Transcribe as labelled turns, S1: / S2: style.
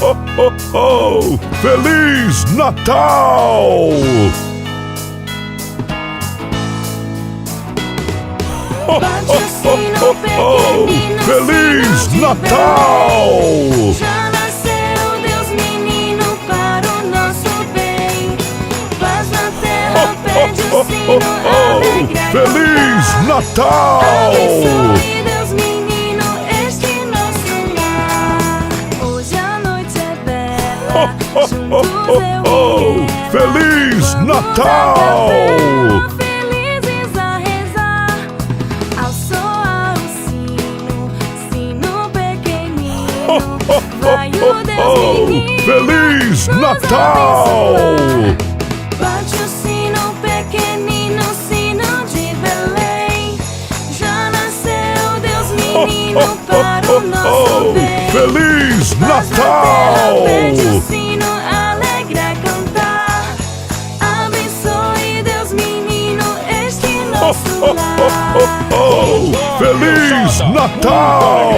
S1: ho! Feliz Natal! Feliz Natal!
S2: Já nasceu Deus menino para o nosso bem. Paz na terra, pede o sino, alegra.
S1: Feliz Natal!
S2: Abençoe Deus menino este nosso lar. Hoje a noite é bela, juntos eu e ela.
S1: Feliz
S2: Vamos
S1: Natal!
S2: à capela, felizes a rezar. Ao soar o sino, sino pequenino, vai o Deus menino
S1: Feliz
S2: nos
S1: Natal!
S2: abençoar. Bate o sino pequenino, sino de Belém. Já nasceu Deus menino para o nosso bem.
S1: Feliz
S2: Paz na
S1: Natal!
S2: terra, pede o sino, alegra cantar. Abençoe Deus menino este nosso lar.
S1: Feliz Natal!